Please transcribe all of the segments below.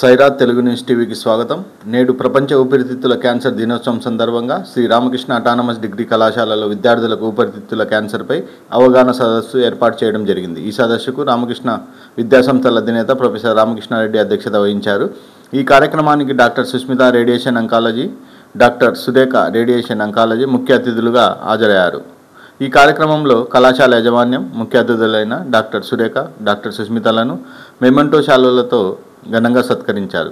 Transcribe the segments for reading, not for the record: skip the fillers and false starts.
Sye Raa Telugu news టీవీకి స్వాగతం. నేడు ప్రపంచ ఊపిరితిత్తుల క్యాన్సర్ దినోత్సవం సందర్భంగా శ్రీ రామకృష్ణ అటానమస్ డిగ్రీ కళాశాలలో విద్యార్థులకు ఊపిరితిత్తుల క్యాన్సర్పై అవగాహన సదస్సు ఏర్పాటు చేయడం జరిగింది. ఈ సదస్సుకు రామకృష్ణ విద్యాసంస్థల అధినేత ప్రొఫెసర్ రామకృష్ణారెడ్డి అధ్యక్షత వహించారు. ఈ కార్యక్రమానికి doctor Susmitha radiation oncology, doctor Surekha radiation oncology ముఖ్య అతిథులుగా హాజరయ్యారు. ఈ కార్యక్రమంలో కళాశాల యాజమాన్యం ముఖ్య అతిథులైన డాక్టర్ సురేఖ, డాక్టర్ సుస్మితలను మెమెంటో శాలువలతో ఘనంగా సత్కరించారు.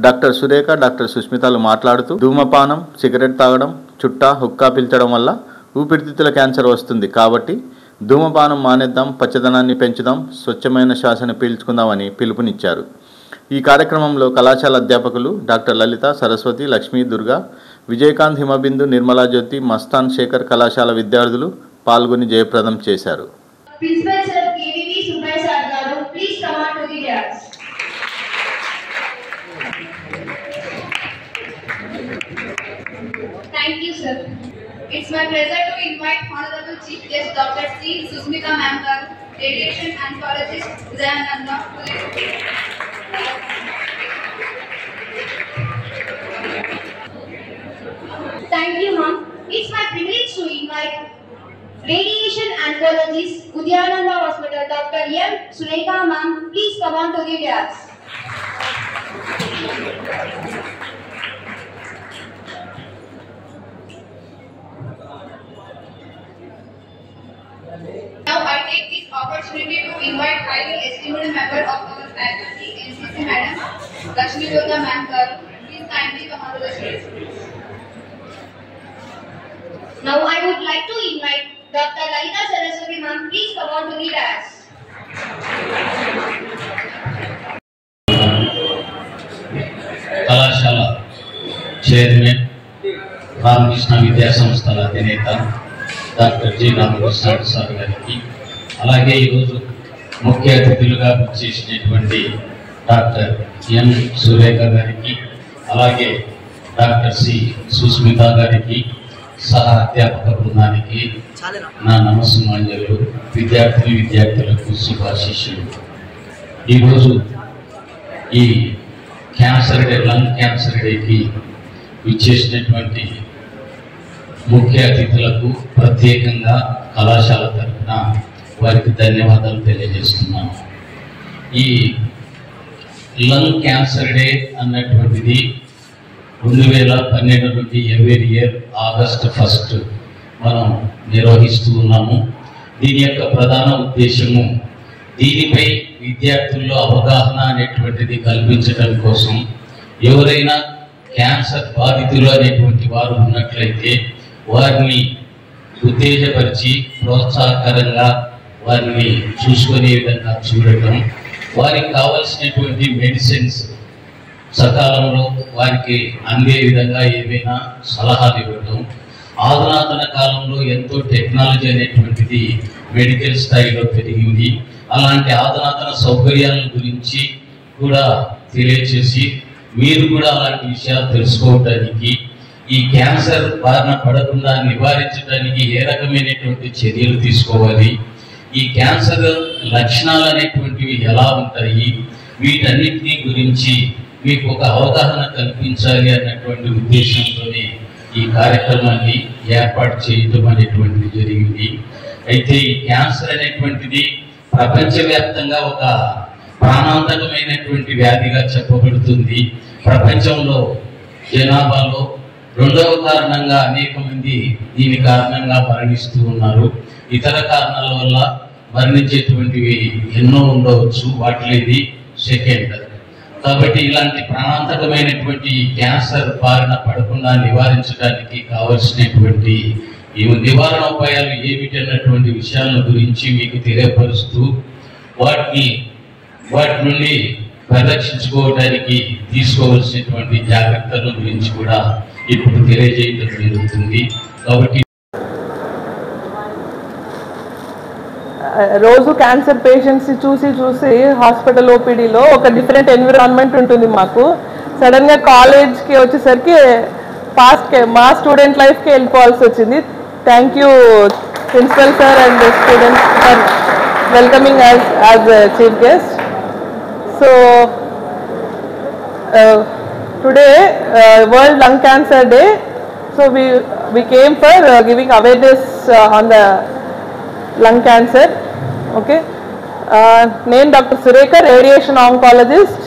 డాక్టర్ సురేఖ, డాక్టర్ సుస్మితలు మాట్లాడుతూ ధూమపానం, సిగరెట్ తాగడం, చుట్టా, హుక్కా పీల్చడం వల్ల ఊపిరితిత్తుల క్యాన్సర్ వస్తుంది. కాబట్టి ధూమపానం మానేద్దాం, పచ్చదనాన్ని పెంచుదాం, స్వచ్ఛమైన శ్వాసను పీల్చుకుందామని పిలుపునిచ్చారు. ఈ కార్యక్రమంలో కళాశాల అధ్యాపకులు డాక్టర్ లలిత, సరస్వతి, లక్ష్మీ, దుర్గా, విజయకాంత్, హిమబిందు, నిర్మలా జ్యోతి, మస్తాన్ శేఖర్ కళాశాల విద్యార్థులు పాల్గొని జయప్రదం చేశారు. Thank you, sir. It's my pleasure to invite Honorable Chief Guest Dr. C. Susmita Ma'am, Radiation Oncologist, Udayananda. Thank you, ma'am. It's my privilege to invite Radiation Oncologist, Udayananda Hospital, Dr. M. Surekha Ma'am. Please come on to the dais. Now I take this opportunity to invite highly esteemed member of our faculty, NCC Madam, Lakshmi Durga Ma'am. Please kindly come on to the stage. Now I would like to invite Dr. Lalita Saraswati Ma'am. Please come on to the dais. కళాశాల chairman, Ramakrishna విద్యాసంస్థల అధినేత doctor G Ramakrishna sir గారికి, అలాగే ఈరోజు ముఖ్య అతిథులుగా చేసినటువంటి doctor M Surekha గారికి, అలాగే డాక్టర్ సి సుస్మిత గారికి, సహా అధ్యాపక బృందానికి నా నమస్సుమాంజలు. విద్యార్థులకు శుభాశీస్సులు. ఈరోజు ఈ క్యాన్సర్ డే, లంగ్ క్యాన్సర్ డేకి ఇచ్చేసినటువంటి ముఖ్య అతిథులకు ప్రత్యేకంగా కళాశాల తరఫున వారికి ధన్యవాదాలు తెలియజేస్తున్నాను. ఈ లంగ్ క్యాన్సర్ డే అన్నటువంటిది 2012 నుండి ఎవ్రీ ఇయర్ ఆగస్టు 1 మనం నిర్వహిస్తూ ఉన్నాము. దీని యొక్క ప్రధాన ఉద్దేశము దీనిపై విద్యార్థుల్లో అవగాహన అనేటువంటిది కల్పించడం కోసం, ఎవరైనా క్యాన్సర్ బాధితులు అనేటువంటి వారు ఉన్నట్లయితే వారిని ఉత్తేజపరిచి ప్రోత్సాహకరంగా వారిని చూసుకునే విధంగా చూడటం, వారికి కావలసినటువంటి మెడిసిన్స్ సకాలంలో వారికి అందే విధంగా ఏవైనా సలహాలు ఇవ్వటం. ఆధునాతన కాలంలో ఎంతో టెక్నాలజీ అనేటువంటిది మెడికల్ స్థాయిలో పెరిగింది. అలాంటి ఆధునాతన సౌకర్యాల గురించి కూడా తెలియచేసి మీరు కూడా అలాంటి విషయాలు తెలుసుకోవడానికి, ఈ క్యాన్సర్ బారిన పడకుండా నివారించడానికి ఏ రకమైనటువంటి చర్యలు తీసుకోవాలి, ఈ క్యాన్సర్ లక్షణాలు అనేటువంటివి ఎలా ఉంటాయి, వీటన్నిటినీ గురించి మీకు ఒక అవగాహన కల్పించాలి అన్నటువంటి ఉద్దేశంతో ఈ కార్యక్రమాన్ని ఏర్పాటు చేయడం అనేటువంటిది జరిగింది. అయితే ఈ క్యాన్సర్ అనేటువంటిది ప్రపంచవ్యాప్తంగా ఒక ప్రాణాంతకమైనటువంటి వ్యాధిగా చెప్పబడుతుంది. ప్రపంచంలో జనాభాలో 2వ కారణంగా అనేక మంది దీని కారణంగా మరణిస్తూ ఉన్నారు. ఇతర కారణాల వల్ల మరణించేటువంటివి ఎన్నో ఉండవచ్చు, వాటిలో ఇది సెకండ్. కాబట్టి ఇలాంటి ప్రాణాంతకమైనటువంటి క్యాన్సర్ బారిన పడకుండా నివారించడానికి కావలసినటువంటి ఈ నివారణ ఉపాయాలు ఏమిటి అన్నటువంటి విషయాల గురించి మీకు తెలియపరుస్తూ వాటి నుండి పరిరక్షించుకోవడానికి తీసుకోవాల్సినటువంటి జాగ్రత్తల గురించి కూడా ఇప్పుడు తెలియజేయడం జరుగుతుంది. కాబట్టి రోజు క్యాన్సర్ పేషెంట్స్ని చూసి హాస్పిటల్ ఓపీడీలో ఒక డిఫరెంట్ ఎన్విరాన్మెంట్ ఉంటుంది మాకు. సడన్గా కాలేజ్కి వచ్చేసరికి మా స్టూడెంట్ లైఫ్కి వెళ్ళిపోవాల్సి వచ్చింది. Thank you principal sir and students for welcoming as chief guest. So today World Lung Cancer Day, so we came for giving awareness on the lung cancer. Okay, name Dr. Surekha, radiation oncologist,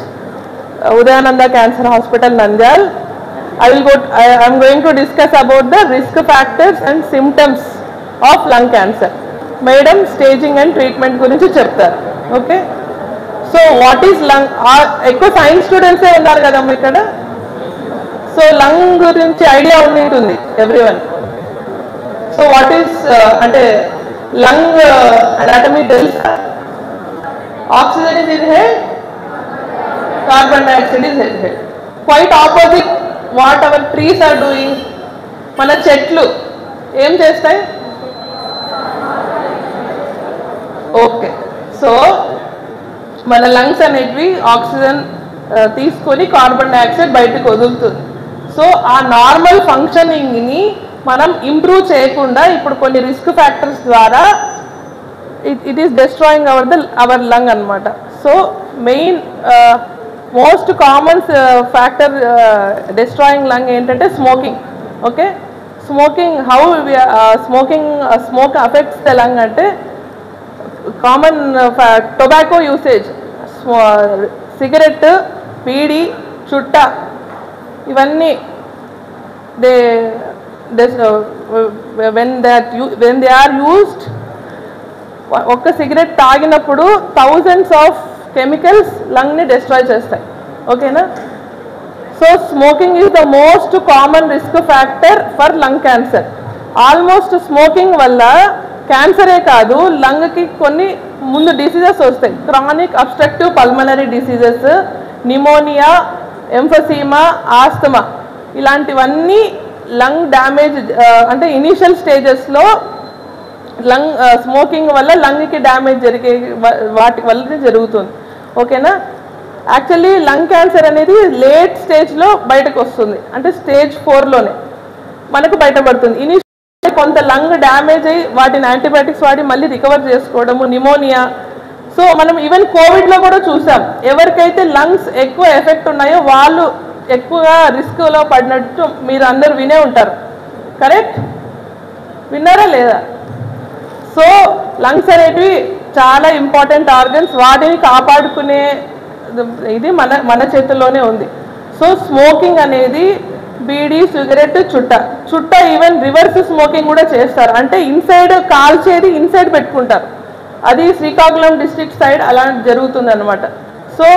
Udayananda Cancer Hospital, Nandyal. I am going to discuss about the risk factors and symptoms of lung cancer. Madam, staging and treatment గురించి చెప్తారు. Okay, so what is lung? ఎక్కువ science స్టూడెంట్సే ఉన్నారు కదమ్మా ఇక్కడ. So lung గురించి idea ఉంటుంది everyone. So what is అంటే లంగ్ అనాటమీ తెలుసా? Oxygen is inhaled, carbon dioxide is inhaled. Quite opposite what our trees are doing. మన చెట్లు ఏం చేస్తాయి? ఓకే, సో మన లంగ్స్ అనేటివి ఆక్సిజన్ తీసుకొని కార్బన్ డైఆక్సైడ్ బయటకు వదులుతుంది. సో ఆ నార్మల్ ఫంక్షనింగ్ని మనం ఇంప్రూవ్ చేయకుండా ఇప్పుడు కొన్ని రిస్క్ ఫ్యాక్టర్స్ ద్వారా it is destroying our lung అనమాట. So main most common factor destroying lung ఏంటంటే smoking. Okay, smoking, how smoke affects the lung అంటే common tobacco usage, cigarette, bidi, చుట్ట, ఇవన్నీ when they are used, ఒక్క సిగరెట్ తాగినప్పుడు thousands of chemicals లంగ్ని destroy చేస్తాయి. ఓకేనా? So smoking is the most common risk factor for lung cancer. Almost smoking వల్ల క్యాన్సరే కాదు, లంగ్కి కొన్ని ముందు డిసీజెస్ వస్తాయి. Chronic obstructive pulmonary diseases, pneumonia, ఎంఫసీమా, asthma, ఇలాంటివన్నీ లంగ్ డ్యామేజ్ అంటే ఇనీషియల్ స్టేజెస్లో లంగ్ స్మోకింగ్ వల్ల లంగ్కి డ్యామేజ్ జరిగే వాటి వల్ల జరుగుతుంది. ఓకేనా? యాక్చువల్లీ లంగ్ క్యాన్సర్ అనేది లేట్ స్టేజ్లో బయటకు వస్తుంది, అంటే స్టేజ్ 4లోనే మనకు బయటపడుతుంది. ఇనీషియల్ కొంత లంగ్ డ్యామేజ్ అయ్యి వాటిని యాంటీబయాటిక్స్ వాడి మళ్ళీ రికవర్ చేసుకోవడము, నిమోనియా. సో మనం ఈవెన్ కోవిడ్లో కూడా చూసాం, ఎవరికైతే లంగ్స్ ఎక్కువ ఎఫెక్ట్ ఉన్నాయో వాళ్ళు ఎక్కువగా రిస్క్లో పడినట్టు మీరు అందరూ వినే ఉంటారు. కరెక్ట్? విన్నారా లేదా? సో లంగ్స్ అనేటివి చాలా ఇంపార్టెంట్ ఆర్గన్స్, వాటిని కాపాడుకునే ఇది మన చేతుల్లోనే ఉంది. సో స్మోకింగ్ అనేది బీడీ, సిగరెట్, చుట్ట ఈవెన్ రివర్స్ స్మోకింగ్ కూడా చేస్తారు. అంటే ఇన్సైడ్ కాల్చేది ఇన్సైడ్ పెట్టుకుంటారు. అది శ్రీకాకుళం డిస్ట్రిక్ట్ సైడ్ అలా జరుగుతుంది అనమాట. సో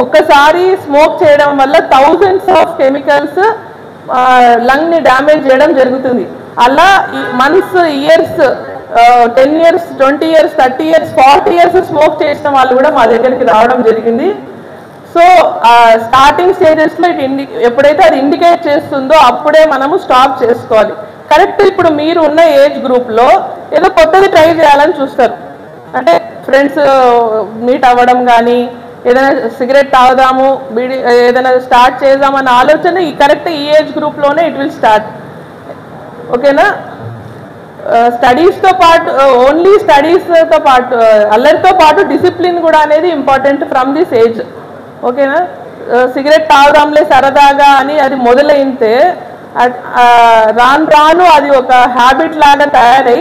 ఒక్కసారి స్మోక్ చేయడం వల్ల థౌజండ్స్ ఆఫ్ కెమికల్స్ లంగ్ని డ్యామేజ్ చేయడం జరుగుతుంది. అలా months, years, 10 years, 20 years, 30 years, 40 years smoke చేసిన వాళ్ళు కూడా మా దగ్గరికి రావడం జరిగింది. సో స్టార్టింగ్ స్టేజెస్లో ఎప్పుడైతే అది ఇండికేట్ చేస్తుందో అప్పుడే మనము స్టాప్ చేసుకోవాలి. కరెక్ట్. ఇప్పుడు మీరు ఉన్న ఏజ్ గ్రూప్లో ఏదో కొత్తది ట్రై చేయాలని చూస్తారు, అంటే ఫ్రెండ్స్ మీట్ అవ్వడం కానీ, ఏదైనా సిగరెట్ తాగుదాము, బీడీ ఏదైనా స్టార్ట్ చేద్దామన్న ఆలోచన కరెక్ట్ ఈ ఏజ్ గ్రూప్లోనే ఇట్ విల్ స్టార్ట్. ఓకేనా? స్టడీస్తో పాటు, ఓన్లీ స్టడీస్తో పాటు అల్లరితో పాటు డిసిప్లిన్ కూడా అనేది ఇంపార్టెంట్ ఫ్రమ్ దిస్ ఏజ్. ఓకేనా? సిగరెట్ తాగుదాంలే సరదాగా అని అది మొదలైతే రాను రాను అది ఒక హ్యాబిట్ లాగా తయారై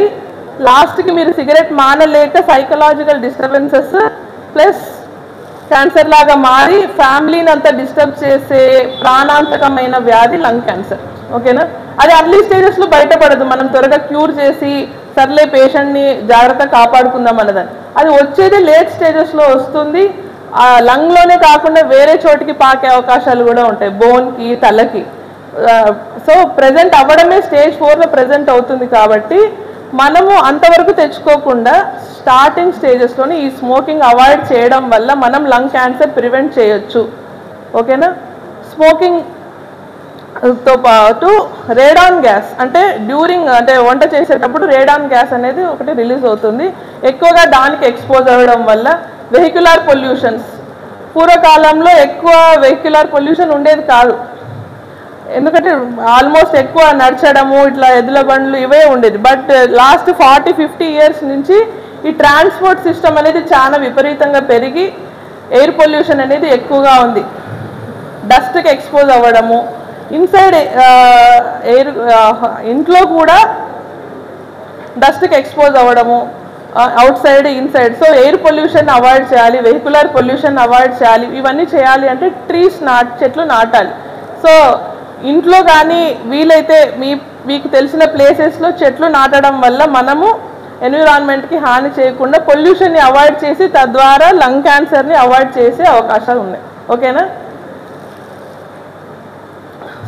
లాస్ట్కి మీరు సిగరెట్ మానలేక సైకలాజికల్ డిస్టర్బెన్సెస్ ప్లస్ క్యాన్సర్ లాగా మారి ఫ్యామిలీని అంతా డిస్టర్బ్ చేసే ప్రాణాంతకమైన వ్యాధి లంగ్ క్యాన్సర్. ఓకేనా? అది అర్లీ స్టేజెస్లో బయటపడదు, మనం త్వరగా క్యూర్ చేసి సర్లే పేషెంట్ని జాగ్రత్తగా కాపాడుకుందాం అన్నదని. అది వచ్చేది లేట్ స్టేజెస్లో వస్తుంది. ఆ లంగ్లోనే కాకుండా వేరే చోటికి పాకే అవకాశాలు కూడా ఉంటాయి, బోన్కి, తలకి. సో ప్రజెంట్ అవ్వడమే స్టేజ్ 4లో ప్రజెంట్ అవుతుంది. కాబట్టి మనము అంతవరకు తెచ్చుకోకుండా స్టార్టింగ్ స్టేజెస్లోనే ఈ స్మోకింగ్ అవాయిడ్ చేయడం వల్ల మనం లంగ్ క్యాన్సర్ ప్రివెంట్ చేయొచ్చు. ఓకేనా? స్మోకింగ్తో పాటు రేడాన్ గ్యాస్, అంటే అంటే వంట చేసేటప్పుడు రేడాన్ గ్యాస్ అనేది ఒకటి రిలీజ్ అవుతుంది. ఎక్కువగా దానికి ఎక్స్పోజ్ అవ్వడం వల్ల వెహిక్యులర్ పొల్యూషన్స్, పూర్వకాలంలో ఎక్కువ వెహిక్యులర్ పొల్యూషన్ ఉండేది కాదు, ఎందుకంటే ఆల్మోస్ట్ ఎక్కువ నడచడము, ఇట్లా ఎద్దుల బండ్లు ఇవే ఉండేది. బట్ లాస్ట్ 40-50 years నుంచి ఈ ట్రాన్స్పోర్ట్ సిస్టమ్ అనేది చాలా విపరీతంగా పెరిగి ఎయిర్ పొల్యూషన్ అనేది ఎక్కువగా ఉంది. డస్ట్కి ఎక్స్పోజ్ అవ్వడము, ఇన్సైడ్ ఎయిర్ ఇంట్లో కూడా డస్ట్కి ఎక్స్పోజ్ అవ్వడము, out side inside. So air pollution avoid చేయాలి, వెహికులర్ పొల్యూషన్ అవాయిడ్ చేయాలి. ఇవన్నీ చేయాలి అంటే చెట్లు నాటాలి. సో ఇంట్లో కానీ వీలైతే మీకు తెలిసిన ప్లేసెస్లో చెట్లు నాటడం వల్ల మనము ఎన్విరాన్మెంట్కి హాని చేయకుండా పొల్యూషన్ని అవాయిడ్ చేసి తద్వారా లంగ్ క్యాన్సర్ని అవాయిడ్ చేసే అవకాశాలు ఉన్నాయి. ఓకేనా?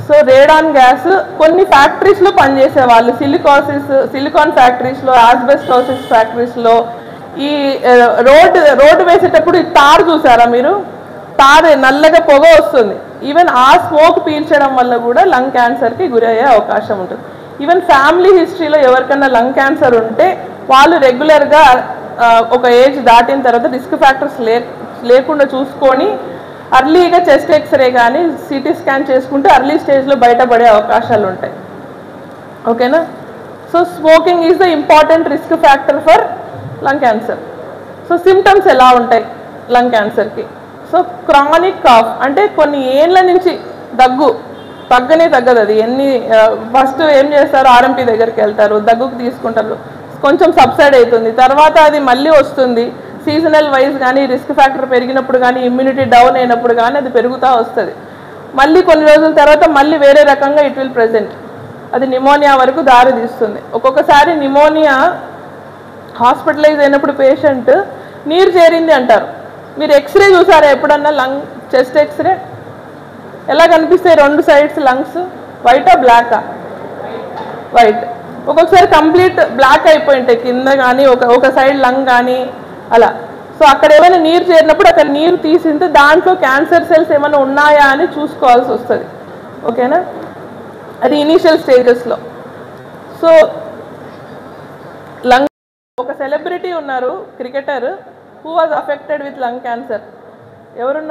సో రేడాన్ గ్యాస్ కొన్ని ఫ్యాక్టరీస్లో పనిచేసే వాళ్ళు, సిలికాన్ ఫ్యాక్టరీస్లో, ఆస్బెస్టోసిస్ ఫ్యాక్టరీస్లో, ఈ రోడ్డు వేసేటప్పుడు ఈ తారు చూసారా మీరు? తారు నల్లగా పొగ వస్తుంది. ఈవెన్ ఆ స్మోక్ పీల్చడం వల్ల కూడా లంగ్ క్యాన్సర్కి గురయ్యే అవకాశం ఉంటుంది. ఈవెన్ ఫ్యామిలీ హిస్టరీలో ఎవరికైనా లంగ్ క్యాన్సర్ ఉంటే వాళ్ళు రెగ్యులర్గా ఒక ఏజ్ దాటిన తర్వాత రిస్క్ ఫ్యాక్టర్స్ లేకుండా చూసుకొని అర్లీగా చెస్ట్ ఎక్స్రే కానీ సిటీ స్కాన్ చేసుకుంటే అర్లీ స్టేజ్లో బయటపడే అవకాశాలు ఉంటాయి. ఓకేనా? So smoking is the important risk factor for lung cancer. So symptoms ఎలా ఉంటాయి లంగ్ క్యాన్సర్కి? సో క్రానిక్ కాఫ్ అంటే కొన్ని ఏళ్ళ నుంచి తగ్గదు అది. ఫస్ట్ ఏం చేస్తారు, ఆర్ఎంపీ దగ్గరికి వెళ్తారు, దగ్గుకు తీసుకుంటారు, కొంచెం సబ్సైడ్ అవుతుంది, తర్వాత అది మళ్ళీ వస్తుంది. సీజనల్ వైజ్ కానీ రిస్క్ ఫ్యాక్టర్ పెరిగినప్పుడు కానీ ఇమ్యూనిటీ డౌన్ అయినప్పుడు కానీ అది పెరుగుతూ వస్తుంది. మళ్ళీ కొన్ని రోజుల తర్వాత మళ్ళీ వేరే రకంగా ఇట్ విల్ ప్రెజెంట్, అది నిమోనియా వరకు దారి తీస్తుంది. ఒక్కొక్కసారి నిమోనియా హాస్పిటలైజ్ అయినప్పుడు పేషెంట్ నీరు చేరింది అంటారు. మీరు ఎక్స్రే చూసారా ఎప్పుడన్నా? చెస్ట్ ఎక్స్రే ఎలా కనిపిస్తాయి? రెండు సైడ్స్ లంగ్స్ వైటా బ్లాకా? వైట్. ఒక్కొక్కసారి కంప్లీట్ బ్లాక్ అయిపోయి ఉంటాయి కింద కానీ ఒక సైడ్ లంగ్ కానీ అలా. సో అక్కడ ఏమైనా నీరు చేరినప్పుడు అక్కడ నీరు తీసింటే దాంట్లో క్యాన్సర్ సెల్స్ ఏమైనా ఉన్నాయా అని చూసుకోవాల్సి వస్తుంది. ఓకేనా? అది ఇనీషియల్ స్టేజెస్లో. సో లంగ్ ఒక సెలబ్రిటీ ఉన్నారు, cricketer, who was affected with lung cancer. ఎవరు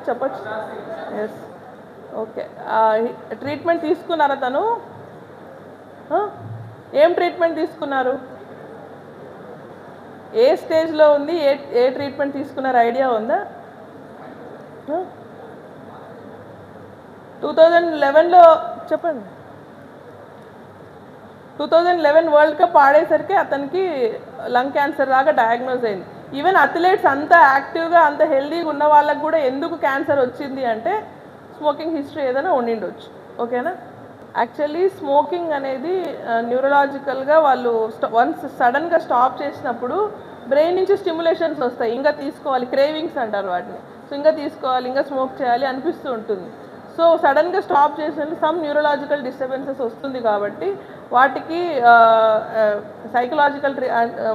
చెప్పచ్చు? ఎస్. ఓకే. ట్రీట్మెంట్ తీసుకున్నారా తను? ఏం ట్రీట్మెంట్ తీసుకున్నారు? ఏ స్టేజ్లో ఉంది? ఏ ట్రీట్మెంట్ తీసుకున్నారు? ఐడియా ఉందా? 2011లో చెప్పండి. 2011 వరల్డ్ కప్ ఆడేసరికి అతనికి లంగ్ క్యాన్సర్ లాగా డయాగ్నోజ్ అయింది. ఈవెన్ అథ్లెట్స్ అంత యాక్టివ్గా అంత హెల్దీగా ఉన్న వాళ్ళకు కూడా ఎందుకు క్యాన్సర్ వచ్చింది అంటే స్మోకింగ్ హిస్టరీ ఏదైనా ఉండిండొచ్చు. ఓకేనా? యాక్చువల్లీ స్మోకింగ్ అనేది న్యూరలాజికల్గా వాళ్ళు వన్స్ సడన్గా స్టాప్ చేసినప్పుడు బ్రెయిన్ నుంచి స్టిమ్యులేషన్స్ వస్తాయి, ఇంకా తీసుకోవాలి, క్రేవింగ్స్ అంటారు వాటిని. సో ఇంకా తీసుకోవాలి, ఇంకా స్మోక్ చేయాలి అనిపిస్తూ ఉంటుంది. సో సడన్గా స్టాప్ చేసినప్పుడు సమ్ న్యూరలాజికల్ డిస్టర్బెన్సెస్ వస్తుంది కాబట్టి వాటికి సైకలాజికల్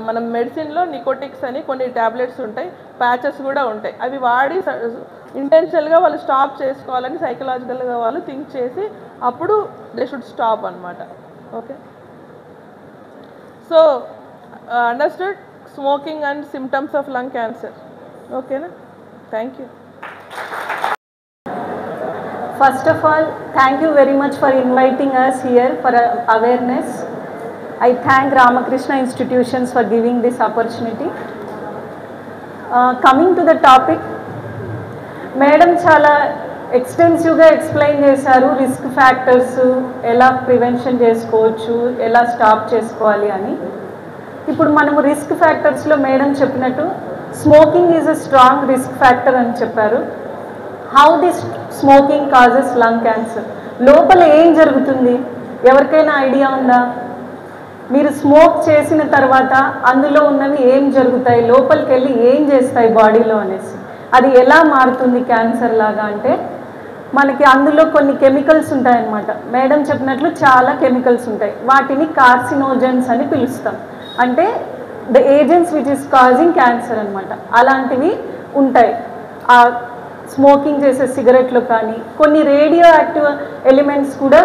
మనం మెడిసిన్లో నికోటిక్స్ అని కొన్ని ట్యాబ్లెట్స్ ఉంటాయి, ప్యాచెస్ కూడా ఉంటాయి. అవి వాడి ఇంటెన్షనల్గా వాళ్ళు స్టాప్ చేసుకోవాలని సైకలాజికల్గా వాళ్ళు థింక్ చేసి అప్పుడు దే షుడ్ స్టాప్ అనమాట. Okay. So understood smoking and symptoms of lung cancer. ఓకేనా? Thank you. First of all, thank you very much for inviting us here for awareness. I thank Ramakrishna Institutions for giving this opportunity. Coming to the topic, Madam chala extensively explain chesaru risk factors ela prevention chesukochu ela stop chesukovali ani. Ippudu manamu risk factors lo Madam cheppinattu smoking is a strong risk factor ani chepparu. How this smoking causes lung cancer? లోపల ఏం జరుగుతుంది ఎవరికైనా idea ఉందా? మీరు smoke చేసిన తర్వాత అందులో ఉన్నవి ఏం జరుగుతాయి, లోపలికి వెళ్ళి ఏం చేస్తాయి బాడీలో అనేసి, అది ఎలా మారుతుంది క్యాన్సర్ లాగా అంటే మనకి అందులో కొన్ని కెమికల్స్ ఉంటాయన్నమాట. మేడం చెప్పినట్లు చాలా కెమికల్స్ ఉంటాయి, వాటిని కార్సినోజన్స్ అని పిలుస్తాం. అంటే the agents which is causing cancer అనమాట. అలాంటివి ఉంటాయి ఆ స్మోకింగ్ చేసే సిగరెట్లో. కానీ కొన్ని రేడియో యాక్టివ్ ఎలిమెంట్స్ కూడా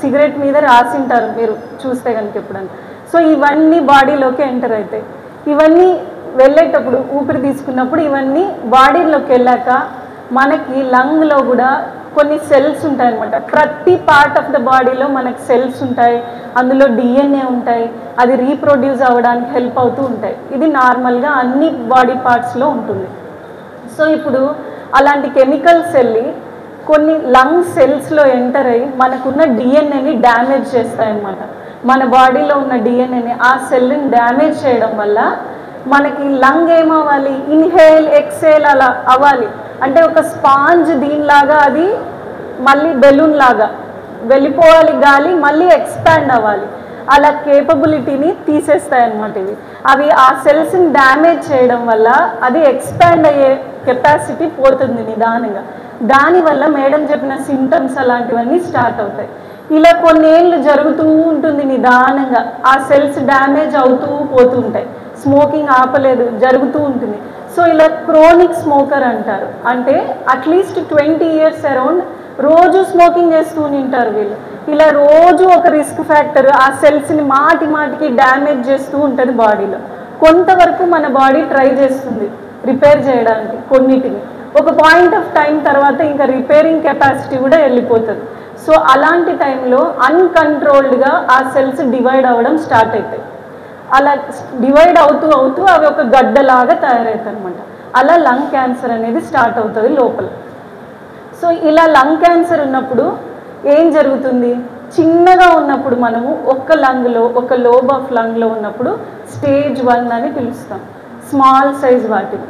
సిగరెట్ మీద రాసింటారు మీరు చూస్తే కనుక ఎప్పుడన్నా. సో ఇవన్నీ బాడీలోకి ఎంటర్ అవుతాయి. ఇవన్నీ వెళ్ళేటప్పుడు ఊపిరి తీసుకున్నప్పుడు ఇవన్నీ బాడీలోకి వెళ్ళాక మనకి లంగ్లో కూడా కొన్ని సెల్స్ ఉంటాయి అన్నమాట. ప్రతి పార్ట్ ఆఫ్ ద బాడీలో మనకి సెల్స్ ఉంటాయి, అందులో డిఎన్ఏ ఉంటాయి, అది రీప్రొడ్యూస్ అవ్వడానికి హెల్ప్ అవుతూ ఉంటాయి. ఇది నార్మల్గా అన్ని బాడీ పార్ట్స్లో ఉంటుంది. సో ఇప్పుడు అలాంటి కెమికల్స్ వెళ్ళి కొన్ని లంగ్ సెల్స్లో ఎంటర్ అయ్యి మనకున్న డిఎన్ఏని డ్యామేజ్ చేస్తాయన్నమాట. మన బాడీలో ఉన్న డిఎన్ఏని ఆ సెల్ని డ్యామేజ్ చేయడం వల్ల మనకి లంగ్ ఏమవ్వాలి, ఇన్హేల్ ఎక్సేల్ అలా అవ్వాలి. అంటే ఒక స్పాంజ్ దీనిలాగా అది మళ్ళీ బెలూన్ లాగా వెళ్ళిపోవాలి గాలి, మళ్ళీ ఎక్స్పాండ్ అవ్వాలి. అలా కేపబిలిటీని తీసేస్తాయన్నమాట ఇవి. అవి ఆ సెల్స్ని డ్యామేజ్ చేయడం వల్ల అది ఎక్స్పాండ్ అయ్యే కెపాసిటీ పోతుంది నిదానంగా. దానివల్ల మేడం చెప్పిన సింటమ్స్ అలాంటివన్నీ స్టార్ట్ అవుతాయి. ఇలా కొన్నేళ్ళు జరుగుతూ ఉంటుంది నిదానంగా, ఆ సెల్స్ డ్యామేజ్ అవుతూ పోతూ ఉంటాయి. స్మోకింగ్ ఆపలేదు, జరుగుతూ ఉంటుంది. సో ఇలా క్రోనిక్ స్మోకర్ అంటారు. అంటే అట్లీస్ట్ 20 years అరౌండ్ రోజు స్మోకింగ్ చేస్తూ ఉంటారు వీళ్ళు. ఇలా రోజు ఒక రిస్క్ ఫ్యాక్టర్ ఆ సెల్స్ని మాటికి డ్యామేజ్ చేస్తూ ఉంటుంది బాడీలో. కొంతవరకు మన బాడీ ట్రై చేస్తుంది రిపేర్ చేయడానికి కొన్నిటిని. ఒక పాయింట్ ఆఫ్ టైం తర్వాత ఇంకా రిపేరింగ్ కెపాసిటీ కూడా వెళ్ళిపోతుంది. సో అలాంటి టైంలో అన్కంట్రోల్డ్గా ఆ సెల్స్ డివైడ్ అవ్వడం స్టార్ట్ అవుతాయి. అలా డివైడ్ అవుతూ అవి ఒక గడ్డలాగా తయారవుతాయి అనమాట. అలా లంగ్ క్యాన్సర్ అనేది స్టార్ట్ అవుతుంది లోపల. సో ఇలా లంగ్ క్యాన్సర్ ఉన్నప్పుడు ఏం జరుగుతుంది, చిన్నగా ఉన్నప్పుడు మనము ఒక్క లంగ్లో, ఒక లోబ్ ఆఫ్ లంగ్లో ఉన్నప్పుడు స్టేజ్ 1 అని పిలుస్తాం. స్మాల్ సైజ్ వాటిని.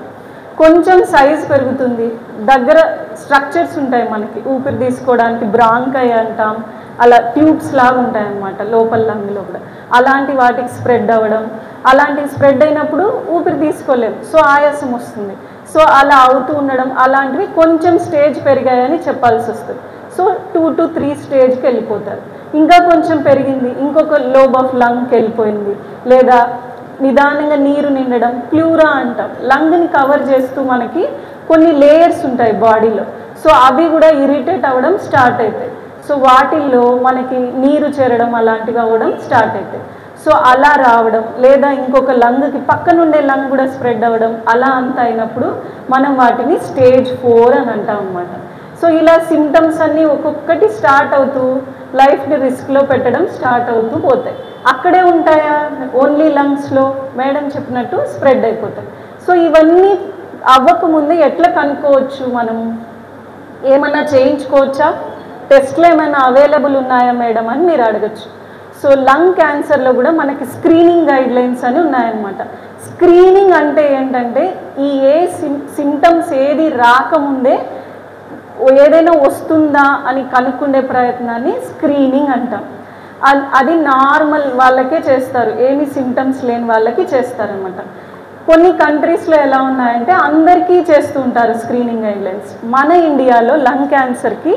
కొంచెం సైజ్ పెరుగుతుంది, దగ్గర స్ట్రక్చర్స్ ఉంటాయి మనకి ఊపిరి తీసుకోవడానికి, బ్రాంకై అంటాం, అలా ట్యూబ్స్ లాగా ఉంటాయి అన్నమాట లోపల లంగ్లో కూడా. అలాంటి వాటికి స్ప్రెడ్ అవ్వడం, అలాంటివి స్ప్రెడ్ అయినప్పుడు ఊపిరి తీసుకోలేము, సో ఆయాసం వస్తుంది. సో అలా అవుతూ ఉండడం, అలాంటివి కొంచెం స్టేజ్ పెరిగాయని చెప్పాల్సి వస్తుంది. సో 2 to 3 స్టేజ్కి వెళ్ళిపోతారు. ఇంకా కొంచెం పెరిగింది, ఇంకొక లోబ్ ఆఫ్ లంగ్కి వెళ్ళిపోయింది. లేదా నిదానంగా నీరు నిండడం, ప్లూరా అంటాం, లంగ్ని కవర్ చేస్తూ మనకి కొన్ని లేయర్స్ ఉంటాయి బాడీలో. సో అవి కూడా ఇరిటేట్ అవ్వడం స్టార్ట్ అవుతాయి. సో వాటిల్లో మనకి నీరు చేరడం అలాంటివి అవ్వడం స్టార్ట్ అవుతాయి. సో అలా రావడం, లేదా ఇంకొక లంగ్కి పక్కనుండే లంగ్ కూడా స్ప్రెడ్ అవ్వడం, అలా అంతా అయినప్పుడు మనం వాటిని స్టేజ్ 4 అని అంటాం అన్నమాట. సో ఇలా సిమ్టమ్స్ అన్నీ ఒక్కొక్కటి స్టార్ట్ అవుతూ లైఫ్ని రిస్క్లో పెట్టడం స్టార్ట్ అవుతూ పోతాయి. అక్కడే ఉంటాయా, ఓన్లీ లంగ్స్లో మేడం చెప్పినట్టు స్ప్రెడ్ అయిపోతాయి. సో ఇవన్నీ అవ్వకముందే ఎట్లా కనుక్కోవచ్చు, మనము ఏమన్నా చేయించుకోవచ్చా, టెస్ట్లు ఏమైనా అవైలబుల్ ఉన్నాయా మేడం అని మీరు అడగచ్చు. సో లంగ్ క్యాన్సర్లో కూడా మనకి స్క్రీనింగ్ గైడ్లైన్స్ అని ఉన్నాయన్నమాట. స్క్రీనింగ్ అంటే ఏంటంటే ఈ సిమ్టమ్స్ ఏది రాకముందే ఏదైనా వస్తుందా అని కనుక్కునే ప్రయత్నాన్ని స్క్రీనింగ్ అంటాం. అది నార్మల్ వాళ్ళకే చేస్తారు, ఏమి సిమ్టమ్స్ లేని వాళ్ళకి చేస్తారనమాట. కొన్ని కంట్రీస్లో ఎలా ఉన్నాయంటే అందరికీ చేస్తూ ఉంటారు స్క్రీనింగ్ గైడ్లైన్స్. మన ఇండియాలో లంగ్ క్యాన్సర్కి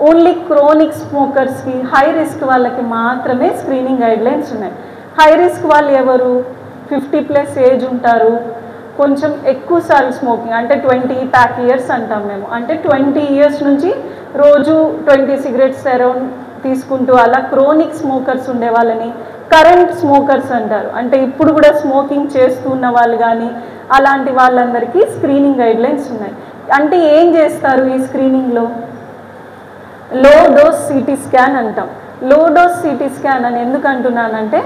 ఓన్లీ క్రోనిక్ స్మోకర్స్కి, హై రిస్క్ వాళ్ళకి మాత్రమే స్క్రీనింగ్ గైడ్లైన్స్ ఉన్నాయి. హై రిస్క్ వాళ్ళు ఎవరు, 50+ ఏజ్ ఉంటారు, కొంచెం ఎక్కువ సార్లు స్మోకింగ్, అంటే 20 ప్యాక్ ఇయర్స్ అంటాం మేము. అంటే 20 years నుంచి రోజు 20 cigarettes అరౌండ్ తీసుకుంటూ అలా క్రోనిక్ స్మోకర్స్ ఉండే వాళ్ళని కరెంట్ స్మోకర్స్ అంటారు. అంటే ఇప్పుడు కూడా స్మోకింగ్ చేస్తున్న వాళ్ళు కానీ అలాంటి వాళ్ళందరికీ స్క్రీనింగ్ గైడ్లైన్స్ ఉన్నాయి. అంటే ఏం చేస్తారు ఈ స్క్రీనింగ్లో, లో డోస్ సిటీ స్కాన్ అంటాం. లో డోస్ సిటీ స్కాన్ అని ఎందుకు అంటున్నానంటే,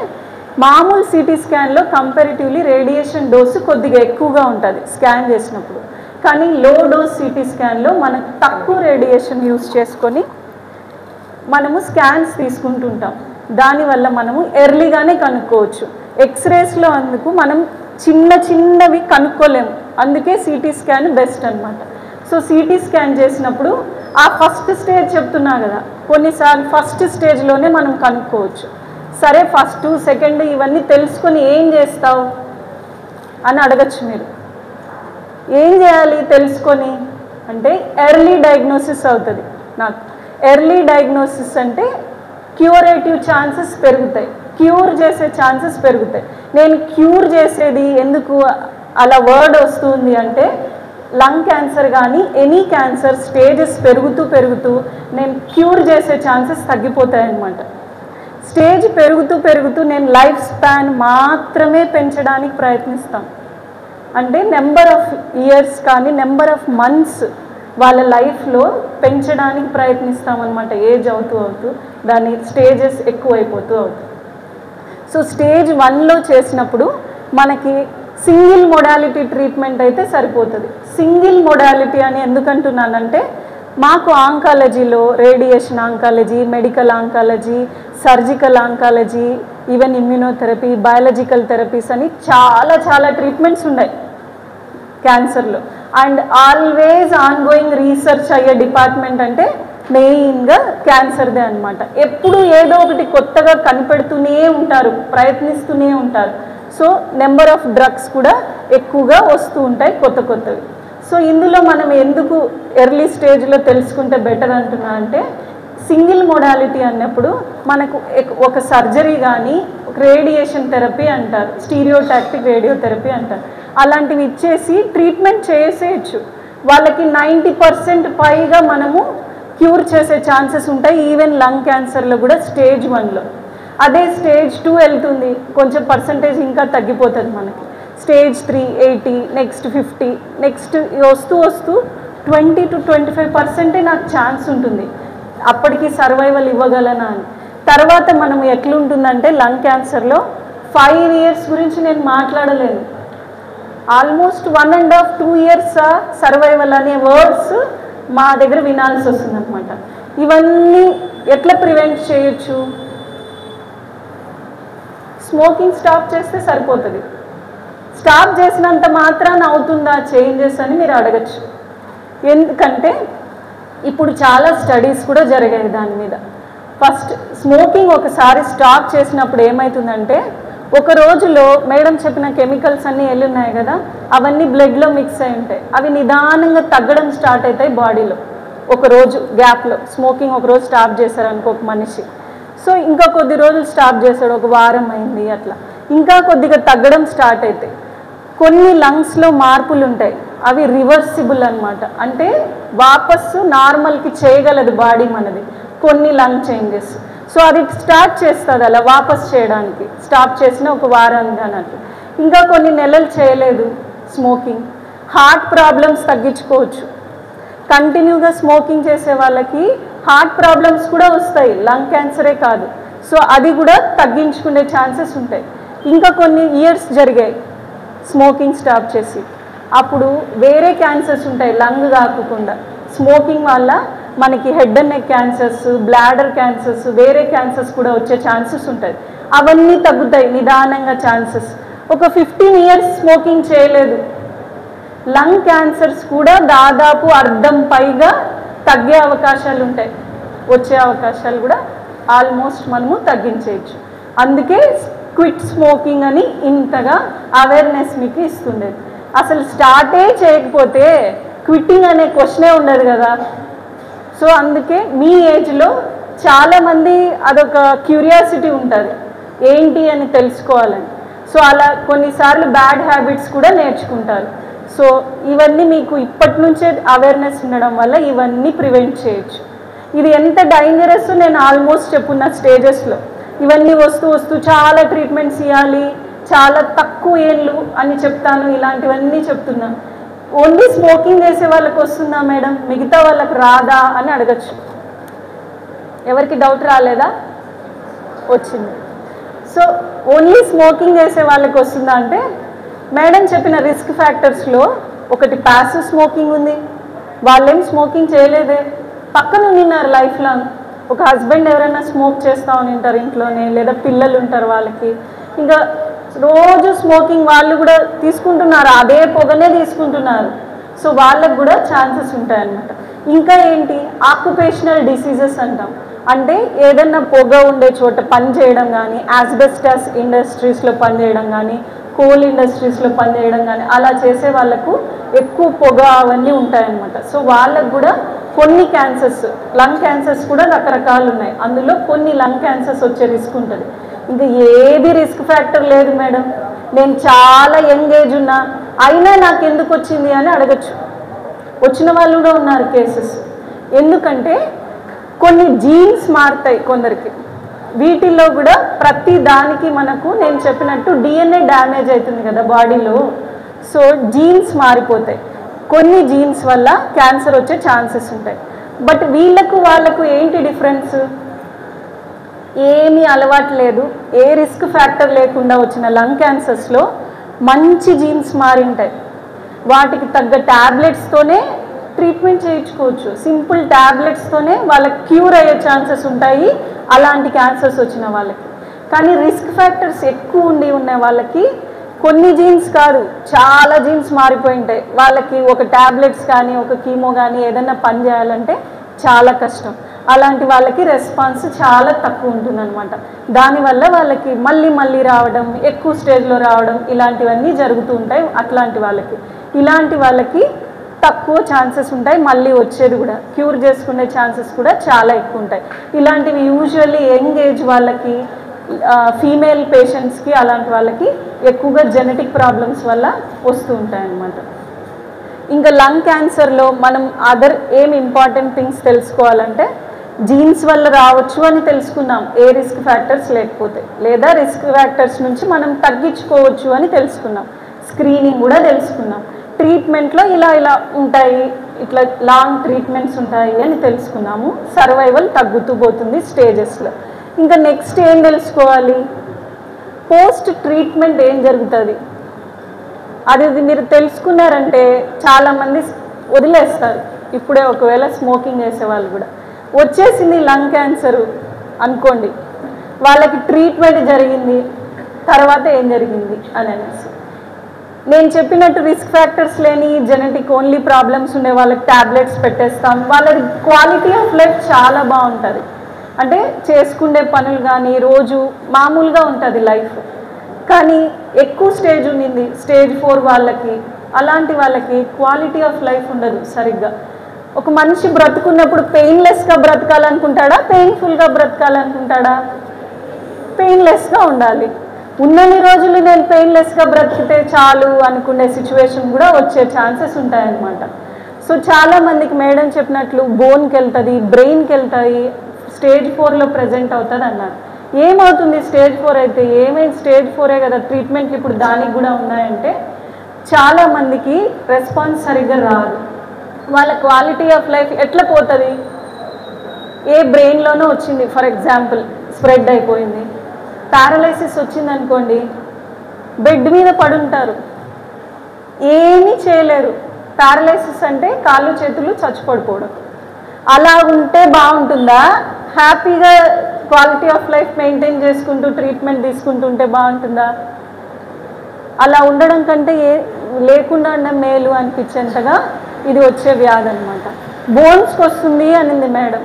మామూలు సిటీ స్కాన్లో కంపారిటివ్లీ రేడియేషన్ డోసు కొద్దిగా ఎక్కువగా ఉంటుంది స్కాన్ చేసినప్పుడు. కానీ లో డోస్ సిటీ స్కాన్లో మనకు తక్కువ రేడియేషన్ యూస్ చేసుకొని మనము స్కాన్స్ తీసుకుంటుంటాం. దానివల్ల మనము ఎర్లీగానే కనుక్కోవచ్చు. ఎక్స్రేస్లో అందుకు మనం చిన్నవి కనుక్కోలేము, అందుకే సిటీ స్కాన్ బెస్ట్ అనమాట. సో సిటీ స్కాన్ చేసినప్పుడు ఆ ఫస్ట్ స్టేజ్ చెప్తున్నా కదా, కొన్నిసార్లు ఫస్ట్ స్టేజ్లోనే మనం కనుక్కోవచ్చు. సరే ఫస్ట్ సెకండ్ ఇవన్నీ తెలుసుకొని ఏం చేస్తావు అని అడగచ్చు మీరు. ఏం చేయాలి తెలుసుకొని అంటే ఎర్లీ డయాగ్నోసిస్ అవుతుంది. నాకు ఎర్లీ డయాగ్నోసిస్ అంటే క్యూరేటివ్ ఛాన్సెస్ పెరుగుతాయి, క్యూర్ చేసే ఛాన్సెస్ పెరుగుతాయి. నేను క్యూర్ చేసేది ఎందుకు అలా వర్డ్ వస్తుంది అంటే, లంగ్ క్యాన్సర్ కానీ ఎనీ క్యాన్సర్ స్టేజెస్ పెరుగుతూ నేను క్యూర్ చేసే ఛాన్సెస్ తగ్గిపోతాయి అన్నమాట. స్టేజ్ పెరుగుతూ నేను లైఫ్ స్పాన్ మాత్రమే పెంచడానికి ప్రయత్నిస్తాం. అంటే నెంబర్ ఆఫ్ ఇయర్స్ కానీ నెంబర్ ఆఫ్ మంత్స్ వాళ్ళ లైఫ్లో పెంచడానికి ప్రయత్నిస్తామన్నమాట. ఏజ్ అవుతూ దాని స్టేజెస్ ఎక్కువైపోతూ అవుతుంది. సో స్టేజ్ 1లో చేసినప్పుడు మనకి సింగిల్ మొడాలిటీ ట్రీట్మెంట్ అయితే సరిపోతుంది. సింగిల్ మొడాలిటీ అని ఎందుకంటున్నానంటే, మాకు ఆంకాలజీలో radiation oncology, medical oncology, surgical oncology, even immunotherapy, biological therapies అని చాలా ట్రీట్మెంట్స్ ఉన్నాయి క్యాన్సర్లో. అండ్ ఆల్వేస్ ఆన్గోయింగ్ రీసెర్చ్ అయ్యే డిపార్ట్మెంట్ అంటే మెయిన్గా క్యాన్సర్దే అనమాట. ఎప్పుడు ఏదో ఒకటి కొత్తగా కనిపెడుతూనే ఉంటారు, ప్రయత్నిస్తూనే ఉంటారు. సో నెంబర్ ఆఫ్ డ్రగ్స్ కూడా ఎక్కువగా వస్తూ ఉంటాయి కొత్తవి. సో ఇందులో మనం ఎందుకు ఎర్లీ స్టేజ్లో తెలుసుకుంటే బెటర్ అంటున్నా అంటే, సింగిల్ మోడాలిటీ అన్నప్పుడు మనకు ఒక సర్జరీ కానీ ఒక రేడియేషన్ థెరపీ అంటారు, స్టీరియోటాక్టిక్ రేడియోథెరపీ అంటారు, అలాంటివి ఇచ్చేసి ట్రీట్మెంట్ చేసేయచ్చు. వాళ్ళకి 90% పైగా మనము క్యూర్ చేసే ఛాన్సెస్ ఉంటాయి. ఈవెన్ లంగ్ క్యాన్సర్లో కూడా స్టేజ్ 1లో. అదే స్టేజ్ 2 వెళ్తుంది, కొంచెం పర్సంటేజ్ ఇంకా తగ్గిపోతుంది మనకి. స్టేజ్ 3 80, నెక్స్ట్ 50, నెక్స్ట్ వస్తూ 20 to 25% నాకు ఛాన్స్ ఉంటుంది అప్పటికి సర్వైవల్ ఇవ్వగలనా అని. తర్వాత మనం ఎట్లుంటుందంటే లంగ్ క్యాన్సర్లో 5 years గురించి నేను మాట్లాడలేను, ఆల్మోస్ట్ 1.5 2 years సర్వైవల్ అనే వర్డ్స్ మా దగ్గర వినాల్సి వస్తుంది అనమాట. ఇవన్నీ ఎట్లా ప్రివెంట్ చేయొచ్చు? స్మోకింగ్ స్టాప్ చేస్తే సరిపోతుంది. స్టాప్ చేసినంత మాత్రాన అవుతుందా చేంజెస్ అని మీరు అడగచ్చు. ఎందుకంటే ఇప్పుడు చాలా స్టడీస్ కూడా జరిగాయి దాని మీద. ఫస్ట్ స్మోకింగ్ ఒకసారి స్టాప్ చేసినప్పుడు ఏమవుతుందంటే, ఒక రోజులో మేడం చెప్పిన కెమికల్స్ అన్నీ వెళ్ళున్నాయి కదా, అవన్నీ బ్లడ్లో మిక్స్ అయి ఉంటాయి. అవి నిదానంగా తగ్గడం స్టార్ట్ అవుతాయి బాడీలో. ఒక రోజు గ్యాప్లో స్మోకింగ్ ఒక రోజు స్టాప్ చేశారనుకో ఒక మనిషి, సో ఇంకా కొద్ది రోజులు స్టాప్ చేశాడు, ఒక వారం అయింది, అట్లా ఇంకా కొద్దిగా తగ్గడం స్టార్ట్ అవుతాయి. కొన్ని లంగ్స్లో మార్పులు ఉంటాయి, అవి రివర్సిబుల్ అనమాట. అంటే వాపస్సు నార్మల్కి చేయగలదు బాడీ మనది కొన్ని లంగ్ చేంజెస్. సో అది స్టార్ట్ చేస్తుంది అలా వాపస్ చేయడానికి, స్టాప్ చేసిన ఒక వారానికి అన్నట్టు. ఇంకా కొన్ని నెలలు చేయలేదు స్మోకింగ్, హార్ట్ ప్రాబ్లమ్స్ తగ్గించుకోవచ్చు. కంటిన్యూగా స్మోకింగ్ చేసే వాళ్ళకి హార్ట్ ప్రాబ్లమ్స్ కూడా వస్తాయి, లంగ్ క్యాన్సరే కాదు. సో అది కూడా తగ్గించుకునే ఛాన్సెస్ ఉంటాయి. ఇంకా కొన్ని ఇయర్స్ జరిగాయి స్మోకింగ్ స్టాప్ చేసి, అప్పుడు వేరే క్యాన్సర్స్ ఉంటాయి లంగ్ కాకుండా. స్మోకింగ్ వల్ల మనకి head and neck cancers, bladder cancers, వేరే క్యాన్సర్స్ కూడా వచ్చే ఛాన్సెస్ ఉంటాయి. అవన్నీ తగ్గుతాయి నిదానంగా ఛాన్సెస్. ఒక 15 years స్మోకింగ్ చేయలేదు, లంగ్ క్యాన్సర్స్ కూడా దాదాపు అర్ధం పైగా తగ్గే అవకాశాలు ఉంటాయి, వచ్చే అవకాశాలు కూడా ఆల్మోస్ట్ మనము తగ్గించేయచ్చు. అందుకే క్విట్ స్మోకింగ్ అని ఇంతగా అవేర్నెస్ మీకు ఇస్తుండేది. అసలు స్టార్టే చేయకపోతే క్విట్టింగ్ అనే క్వశ్చనే ఉండదు కదా. సో అందుకే మీ ఏజ్లో చాలామంది అదొక క్యూరియాసిటీ ఉంటుంది ఏంటి అని తెలుసుకోవాలని. సో అలా కొన్నిసార్లు బ్యాడ్ హ్యాబిట్స్ కూడా నేర్చుకుంటారు. సో ఇవన్నీ మీకు ఇప్పటి నుంచే అవేర్నెస్ ఉండడం వల్ల ఇవన్నీ ప్రివెంట్ చేయొచ్చు. ఇది ఎంత డేంజరస్ నేను ఆల్మోస్ట్ చెప్పున్న స్టేజెస్లో ఇవన్నీ వస్తూ చాలా ట్రీట్మెంట్స్ ఇవ్వాలి, చాలా తక్కువ ఏళ్ళు అని చెప్తాను, ఇలాంటివన్నీ చెప్తున్నాను. ఓన్లీ స్మోకింగ్ చేసే వాళ్ళకి వస్తుందా మేడం, మిగతా వాళ్ళకి రాదా అని అడగచ్చు. ఎవరికి డౌట్ రాలేదా? వచ్చింది. సో ఓన్లీ స్మోకింగ్ చేసే వాళ్ళకి వస్తుందా అంటే, మేడం చెప్పిన రిస్క్ ఫ్యాక్టర్స్లో ఒకటి ప్యాసివ్ స్మోకింగ్ ఉంది, వాళ్ళేం స్మోకింగ్ చేయలేదే, పక్కన ఉన్నారు లైఫ్ లాంగ్. ఒక హస్బెండ్ ఎవరైనా స్మోక్ చేస్తూ ఉంటారు ఇంట్లోనే, లేదా పిల్లలు ఉంటారు వాళ్ళకి, ఇంకా రోజు స్మోకింగ్ వాళ్ళు కూడా తీసుకుంటున్నారు, అదే పొగనే తీసుకుంటున్నారు. సో వాళ్ళకు కూడా ఛాన్సెస్ ఉంటాయన్నమాట. ఇంకా ఏంటి, ఆక్యుపేషనల్ డిసీజెస్ అంటాం, అంటే ఏదన్నా పొగ ఉండే చోట పని చేయడం కానీ, యాస్బెస్టాస్ ఇండస్ట్రీస్లో పనిచేయడం కానీ, కోల్ ఇండస్ట్రీస్లో పనిచేయడం కానీ, అలా చేసే వాళ్ళకు ఎక్కువ పొగ అవన్నీ ఉంటాయన్నమాట. సో వాళ్ళకు కూడా కొన్ని క్యాన్సర్స్, లంగ్ క్యాన్సర్స్ కూడా రకరకాలు ఉన్నాయి, అందులో కొన్ని లంగ్ క్యాన్సర్స్ వచ్చే రిస్క్ ఉంటుంది. ఇంకా ఏది రిస్క్ ఫ్యాక్టర్ లేదు మేడం, నేను చాలా యంగ్ ఏజ్ ఉన్నా అయినా నాకు ఎందుకు వచ్చింది అని అడగచ్చు. వచ్చిన వాళ్ళు కూడా ఉన్నారు కేసెస్. ఎందుకంటే కొన్ని జీన్స్ మారుతాయి కొందరికి, వీటిల్లో కూడా ప్రతి దానికి మనకు నేను చెప్పినట్టు DNA డ్యామేజ్ అవుతుంది కదా బాడీలో. సో జీన్స్ మారిపోతాయి, కొన్ని జీన్స్ వల్ల క్యాన్సర్ వచ్చే ఛాన్సెస్ ఉంటాయి. బట్ వాళ్ళకు ఏంటి డిఫరెన్స్, ఏమీ అలవాటు లేదు, ఏ రిస్క్ ఫ్యాక్టర్ లేకుండా వచ్చిన లంగ్ క్యాన్సర్స్లో మంచి జీన్స్ మారింటాయి, వాటికి తగ్గ ట్యాబ్లెట్స్తోనే ట్రీట్మెంట్ చేయించుకోవచ్చు. సింపుల్ ట్యాబ్లెట్స్తోనే వాళ్ళకి క్యూర్ అయ్యే ఛాన్సెస్ ఉంటాయి అలాంటి క్యాన్సర్స్ వచ్చిన వాళ్ళకి. కానీ రిస్క్ ఫ్యాక్టర్స్ ఎక్కువ ఉన్న వాళ్ళకి కొన్ని జీన్స్ కాదు, చాలా జీన్స్ మారిపోయి ఉంటాయి. వాళ్ళకి ఒక ట్యాబ్లెట్స్ కానీ ఒక కీమో కానీ ఏదైనా పని చేయాలంటే చాలా కష్టం. అలాంటి వాళ్ళకి రెస్పాన్స్ చాలా తక్కువ ఉంటుందన్నమాట. దానివల్ల వాళ్ళకి మళ్ళీ రావడం, ఎక్కువ స్టేజ్లో రావడం ఇలాంటివన్నీ జరుగుతూ ఉంటాయి. ఇలాంటి వాళ్ళకి తక్కువ ఛాన్సెస్ ఉంటాయి, మళ్ళీ వచ్చేది కూడా క్యూర్ చేసుకునే ఛాన్సెస్ కూడా చాలా ఎక్కువ ఉంటాయి. ఇలాంటివి యూజువల్లీ యంగ్ ఏజ్ వాళ్ళకి, ఫీమేల్ పేషెంట్స్కి, అలాంటి వాళ్ళకి ఎక్కువగా జెనెటిక్ ప్రాబ్లమ్స్ వల్ల వస్తూ ఉంటాయి అన్నమాట. ఇంకా లంగ్ క్యాన్సర్లో మనం అదర్ ఏం ఇంపార్టెంట్ థింగ్స్ తెలుసుకోవాలంటే జీన్స్ వల్ల రావచ్చు అని తెలుసుకున్నాం, ఏ రిస్క్ ఫ్యాక్టర్స్ లేకపోతే, లేదా రిస్క్ ఫ్యాక్టర్స్ నుంచి మనం తగ్గించుకోవచ్చు అని తెలుసుకున్నాం. స్క్రీనింగ్ కూడా తెలుసుకున్నాం. ట్రీట్మెంట్లో ఇలా ఉంటాయి, ఇట్లా లాంగ్ ట్రీట్మెంట్స్ ఉంటాయి అని తెలుసుకున్నాము. సర్వైవల్ తగ్గుతూ పోతుంది స్టేజెస్లో. ఇంకా నెక్స్ట్ ఏం తెలుసుకోవాలి, పోస్ట్ ట్రీట్మెంట్ ఏం జరుగుతుంది అది మీరు తెలుసుకున్నారంటే చాలామంది వదిలేస్తారు. ఇప్పుడే ఒకవేళ స్మోకింగ్ చేసేవాళ్ళు కూడా వచ్చేసింది లంగ్ క్యాన్సరు అనుకోండి, వాళ్ళకి ట్రీట్మెంట్ జరిగింది, తర్వాత ఏం జరిగింది అని అనేసి నేను చెప్పినట్టు రిస్క్ ఫ్యాక్టర్స్ లేని జెనెటిక్ ఓన్లీ ప్రాబ్లమ్స్ ఉండే వాళ్ళకి ట్యాబ్లెట్స్ పెట్టేస్తాం. వాళ్ళది క్వాలిటీ ఆఫ్ లైఫ్ చాలా బాగుంటుంది. అంటే చేసుకునే పనులు కానీ రోజు మామూలుగా ఉంటుంది లైఫ్. కానీ ఎక్కువ స్టేజ్ ఉండింది, స్టేజ్ 4 వాళ్ళకి, అలాంటి వాళ్ళకి క్వాలిటీ ఆఫ్ లైఫ్ ఉండదు సరిగ్గా. ఒక మనిషి బ్రతుకున్నప్పుడు పెయిన్లెస్గా బ్రతకాలనుకుంటాడా, పెయిన్ఫుల్గా బ్రతకాలనుకుంటాడా? పెయిన్లెస్గా ఉండాలి. ఉన్నన్ని రోజులు నేను పెయిన్లెస్గా బ్రతికితే చాలు అనుకునే సిచ్యువేషన్ కూడా వచ్చే ఛాన్సెస్ ఉంటాయన్నమాట. సో చాలామందికి మేడం చెప్పినట్లు బోన్కి వెళ్తుంది, బ్రెయిన్కి వెళ్తాయి, స్టేజ్ 4లో ప్రజెంట్ అవుతుంది అన్నారు. ఏమవుతుంది స్టేజ్ 4 అయితే? ఏమైంది? స్టేజ్ 4ఏ కదా, ట్రీట్మెంట్లు ఇప్పుడు దానికి కూడా ఉన్నాయంటే చాలామందికి రెస్పాన్స్ సరిగ్గా రాదు. వాళ్ళ క్వాలిటీ ఆఫ్ లైఫ్ ఎట్లా పోతుంది? ఏ బ్రెయిన్లోనో వచ్చింది ఫర్ ఎగ్జాంపుల్, స్ప్రెడ్ అయిపోయింది, పారలైసిస్ వచ్చింది అనుకోండి, బెడ్ మీద పడుంటారు, ఏమీ చేయలేరు. పారలైసిస్ అంటే కాళ్ళు చేతులు చచ్చిపడిపోవడం. అలా ఉంటే బాగుంటుందా? హ్యాపీగా క్వాలిటీ ఆఫ్ లైఫ్ మెయింటైన్ చేసుకుంటూ ట్రీట్మెంట్ తీసుకుంటుంటే బాగుంటుందా? అలా ఉండడం కంటే లేకుండా ఉండడం మేలు అనిపించేంతగా ఇది వచ్చే వ్యాధి అనమాట. బోన్స్కి వస్తుంది అనింది మేడం.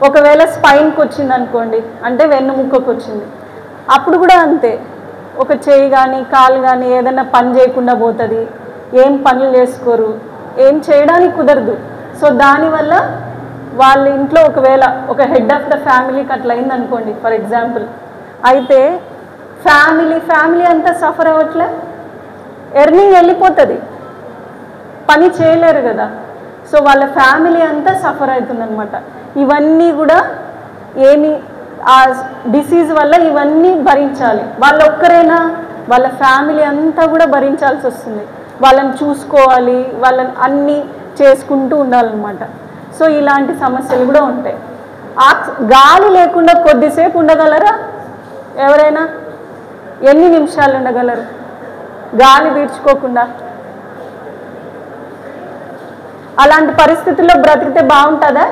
ఒకవేళ స్పైన్కి వచ్చింది అనుకోండి, అంటే వెన్నుముక్కకు వచ్చింది, అప్పుడు కూడా అంతే. ఒక చేయి కానీ కాలు కానీ ఏదైనా పని చేయకుండా పోతుంది, ఏం పనులు చేసుకోరు, ఏం చేయడానికి కుదరదు. సో దానివల్ల వాళ్ళ ఇంట్లో ఒకవేళ ఒక హెడ్ ఆఫ్ ద ఫ్యామిలీకి అట్లా అయిందనుకోండి ఫర్ ఎగ్జాంపుల్, అయితే ఫ్యామిలీ అంతా సఫర్ అవ్వట్లే, ఎర్నింగ్ వెళ్ళిపోతుంది, పని చేయలేరు కదా. సో వాళ్ళ ఫ్యామిలీ అంతా సఫర్ అవుతుందన్నమాట. ఇవన్నీ కూడా ఆ డిసీజ్ వల్ల ఇవన్నీ భరించాలి. వాళ్ళు ఒక్కరైనా, వాళ్ళ ఫ్యామిలీ అంతా కూడా భరించాల్సి వస్తుంది. వాళ్ళని చూసుకోవాలి, వాళ్ళని అన్నీ చేసుకుంటూ ఉండాలన్నమాట. సో ఇలాంటి సమస్యలు కూడా ఉంటాయి. గాలి లేకుండా కొద్దిసేపు ఉండగలరా ఎవరైనా? ఎన్ని నిమిషాలు ఉండగలరు గాలి పీల్చుకోకుండా? అలాంటి పరిస్థితుల్లో బ్రతికితే బాగుంటుందా?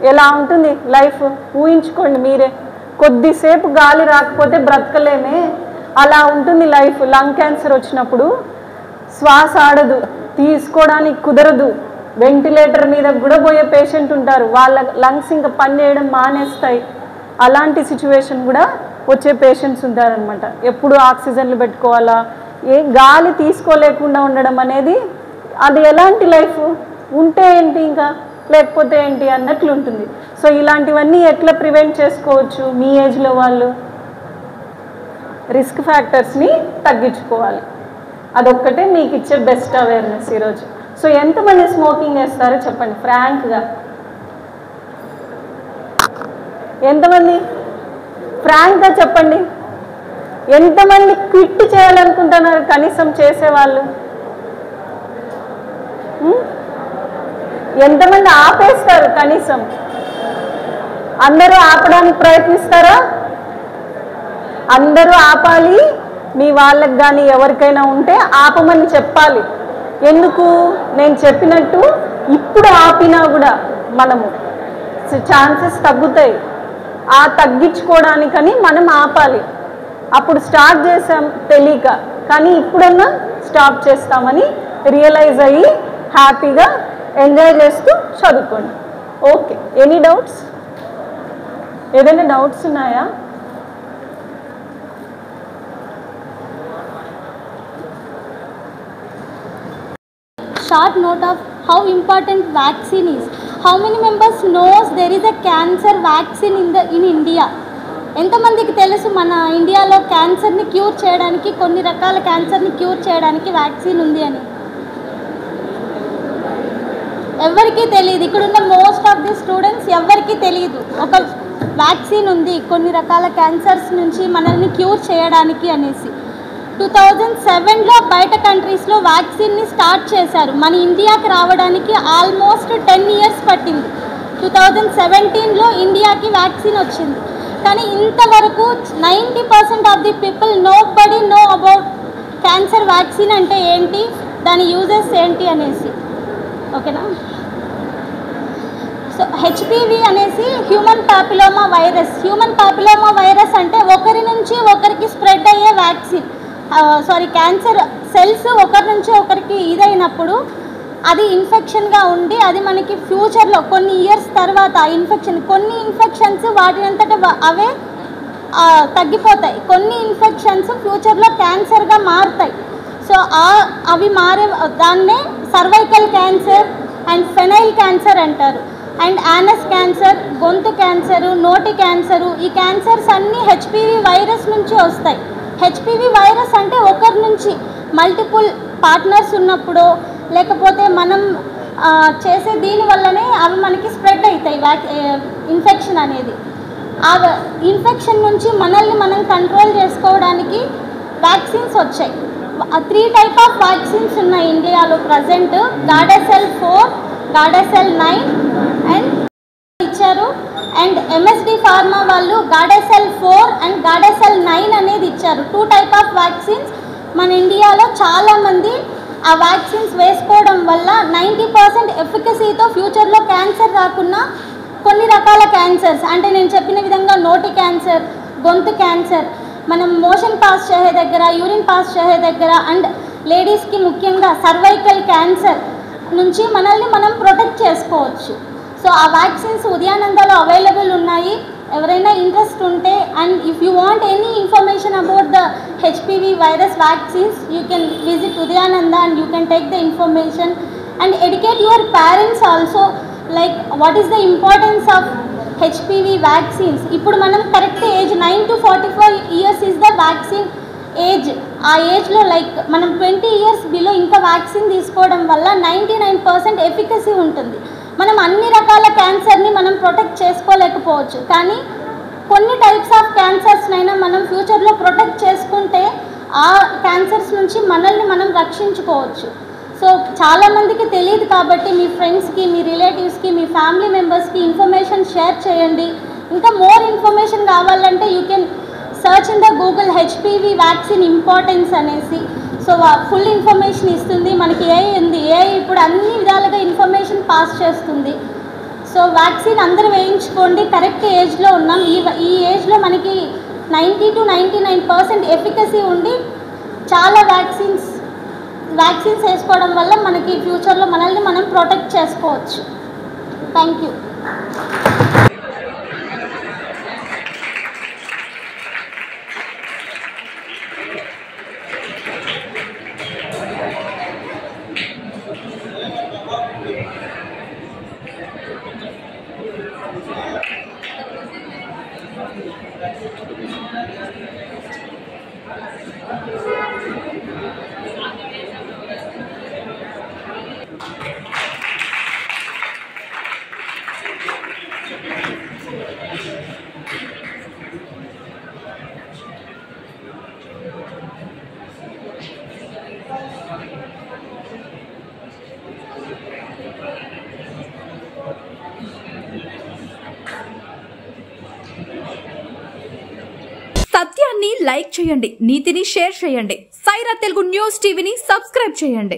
ఎలా ఉంటుంది లైఫ్ ఊహించుకోండి మీరే. కొద్దిసేపు గాలి రాకపోతే బ్రతకలేమే, అలా ఉంటుంది లైఫ్. లంగ్ క్యాన్సర్ వచ్చినప్పుడు శ్వాస ఆడదు, తీసుకోవడానికి కుదరదు, వెంటిలేటర్ మీద కూడా పోయే పేషెంట్ ఉంటారు, వాళ్ళ లంగ్స్ ఇంకా పని చేయడం మానేస్తాయి. అలాంటి సిచ్యువేషన్ కూడా వచ్చే పేషెంట్స్ ఉంటారనమాట. ఎప్పుడు ఆక్సిజన్లు పెట్టుకోవాలా, గాలి తీసుకోలేకుండా ఉండడం అనేది అది ఎలాంటి లైఫ్? ఉంటే ఏంటి ఇంకా, లేకపోతే ఏంటి అన్నట్లు ఉంటుంది. సో ఇలాంటివన్నీ ఎట్లా ప్రివెంట్ చేసుకోవచ్చు? మీ ఏజ్లో వాళ్ళు రిస్క్ ఫ్యాక్టర్స్ని తగ్గించుకోవాలి. అదొక్కటే మీకు ఇచ్చే బెస్ట్ అవేర్నెస్ ఈరోజు. సో ఎంతమంది స్మోకింగ్ చేస్తారో చెప్పండి ఫ్రాంక్గా. ఎంతమంది ఫ్రాంక్గా చెప్పండి. ఎంతమంది క్విట్ చేయాలనుకుంటున్నారు కనీసం చేసేవాళ్ళు? ఎంతమంది ఆపేస్తారు కనీసం? అందరూ ఆపడానికి ప్రయత్నిస్తారా? అందరూ ఆపాలి. మీ వాళ్ళకి కానీ ఎవరికైనా ఉంటే ఆపమని చెప్పాలి. ఎందుకు నేను చెప్పినట్టు ఇప్పుడు ఆపినా కూడా మనము ఛాన్సెస్ తగ్గుతాయి. ఆ తగ్గించుకోవడానికని మనం ఆపాలి. అప్పుడు స్టార్ట్ చేసాం తెలియక, కానీ ఇప్పుడన్నా స్టాప్ చేస్తామని రియలైజ్ అయ్యి హ్యాపీగా ఎంజాయ్ చేస్తూ చదువుకోండి. Okay, any doubts? ఏదైనా డౌట్స్ ఉన్నాయా? Short note of how important vaccine is. How many members knows there is a cancer vaccine in India? ఎంతమందికి తెలుసు మన ఇండియాలో క్యాన్సర్ని క్యూర్ చేయడానికి, కొన్ని రకాల క్యాన్సర్ని క్యూర్ చేయడానికి వ్యాక్సిన్ ఉంది అని? ఎవరికీ తెలియదు. ఇక్కడున్న మోస్ట్ ఆఫ్ ది స్టూడెంట్స్ ఎవరికీ తెలియదు ఒక వ్యాక్సిన్ ఉంది కొన్ని రకాల క్యాన్సర్స్ నుంచి మనల్ని క్యూర్ చేయడానికి అనేసి. 2007లో బయట కంట్రీస్లో వ్యాక్సిన్ని స్టార్ట్ చేశారు. మన ఇండియాకి రావడానికి ఆల్మోస్ట్ 10 years పట్టింది. 2017లో ఇండియాకి వ్యాక్సిన్ వచ్చింది. కానీ ఇంతవరకు 90% of the people nobody know about cancer vaccine అంటే ఏంటి, దాని యూజెస్ ఏంటి అనేసి. ఓకేనా? సో హెచ్పివి అనేసి human papilloma virus. Human papilloma virus అంటే ఒకరి నుంచి ఒకరికి స్ప్రెడ్ అయ్యే వ్యాక్సిన్. క్యాన్సర్ సెల్స్ ఒకరి నుంచి ఒకరికి ఇదైనప్పుడు అది ఇన్ఫెక్షన్గా ఉండి అది మనకి ఫ్యూచర్లో కొన్ని ఇయర్స్ తర్వాత కొన్ని ఇన్ఫెక్షన్స్ వాటినంతట అవే తగ్గిపోతాయి. కొన్ని ఇన్ఫెక్షన్స్ ఫ్యూచర్లో క్యాన్సర్గా మారుతాయి. సో అవి మారే దాన్నే cervical cancer and phenyl cancer అంటారు. అండ్ యానస్ క్యాన్సర్, గొంతు క్యాన్సరు, నోటి క్యాన్సరు, ఈ క్యాన్సర్స్ అన్నీ హెచ్పివి వైరస్ నుంచి వస్తాయి. హెచ్పివి వైరస్ అంటే ఒకరి నుంచి మల్టిపుల్ పార్ట్నర్స్ ఉన్నప్పుడు లేకపోతే మనం చేసే దీనివల్లనే అవి మనకి స్ప్రెడ్ అవుతాయి ఇన్ఫెక్షన్ అనేది. ఆ ఇన్ఫెక్షన్ నుంచి మనల్ని మనం కంట్రోల్ చేసుకోవడానికి వ్యాక్సిన్స్ వచ్చాయి. 3 types ఆఫ్ వ్యాక్సిన్స్ ఉన్నాయి ఇండియాలో ప్రజెంట్. గార్డాసిల్ 4, గార్డాసిల్ 9 అండ్ ఇచ్చారు. అండ్ ఎంఎస్డి ఫార్మా వాళ్ళు గార్డాసిల్ 4 అండ్ గార్డాసిల్ 9 అనేది ఇచ్చారు. 2 types ఆఫ్ వ్యాక్సిన్స్ మన ఇండియాలో చాలామంది ఆ వ్యాక్సిన్స్ వేసుకోవడం వల్ల 90% ఎఫికసీతో ఫ్యూచర్లో క్యాన్సర్ రాకున్నా కొన్ని రకాల క్యాన్సర్స్ అంటే నేను చెప్పిన విధంగా నోటి క్యాన్సర్, గొంతు క్యాన్సర్, మనం మోషన్ పాస్ చేసే దగ్గర, యూరిన్ పాస్ చేసే దగ్గర అండ్ లేడీస్కి ముఖ్యంగా సర్వైకల్ క్యాన్సర్ నుంచి మనల్ని మనం ప్రొటెక్ట్ చేసుకోవచ్చు. సో ఆ వ్యాక్సిన్స్ ఉదయానందలో అవైలబుల్ ఉన్నాయి. ఎవరైనా ఇంట్రెస్ట్ ఉంటే and if you want any information about the HPV virus vaccines you can visit Udayananda and you can take the information and educate your parents also like what is the importance of HPV vaccines. ఇప్పుడు మనం correct age 9 to 45 years is the vaccine age. ఆ ఏజ్లో like మనం 20 years below ఇంకా vaccine తీసుకోవడం వల్ల 99% efficacy ఉంటుంది. మనం అన్ని రకాల క్యాన్సర్ని మనం ప్రొటెక్ట్ చేసుకోలేకపోవచ్చు, కానీ కొన్ని టైప్స్ ఆఫ్ క్యాన్సర్స్నైనా మనం ఫ్యూచర్లో ప్రొటెక్ట్ చేసుకుంటే ఆ క్యాన్సర్స్ నుంచి మనల్ని మనం రక్షించుకోవచ్చు. సో చాలామందికి తెలియదు కాబట్టి మీ ఫ్రెండ్స్కి, మీ రిలేటివ్స్కి, మీ ఫ్యామిలీ మెంబర్స్కి ఇన్ఫర్మేషన్ షేర్ చేయండి. ఇంకా మోర్ ఇన్ఫర్మేషన్ కావాలంటే you can search in the Google HPV vaccine importance అనేసి. సో ఫుల్ ఇన్ఫర్మేషన్ ఇస్తుంది. మనకి ఏఐ ఉంది, ఏఐ ఇప్పుడు అన్ని విధాలుగా ఇన్ఫర్మేషన్ పాస్ చేస్తుంది. సో వ్యాక్సిన్ అందరూ వేయించుకోండి. కరెక్ట్ ఏజ్లో ఉన్నాం. ఈ ఏజ్లో మనకి 90 to 99% ఎఫికసీ ఉండి చాలా వ్యాక్సిన్స్ వేసుకోవడం వల్ల మనకి ఫ్యూచర్లో మనల్ని మనం ప్రొటెక్ట్ చేసుకోవచ్చు. Thank you. సత్యాన్ని లైక్ చేయండి, నీతిని షేర్ చేయండి. సైరా తెలుగు న్యూస్ టీవీని సబ్స్క్రైబ్ చేయండి.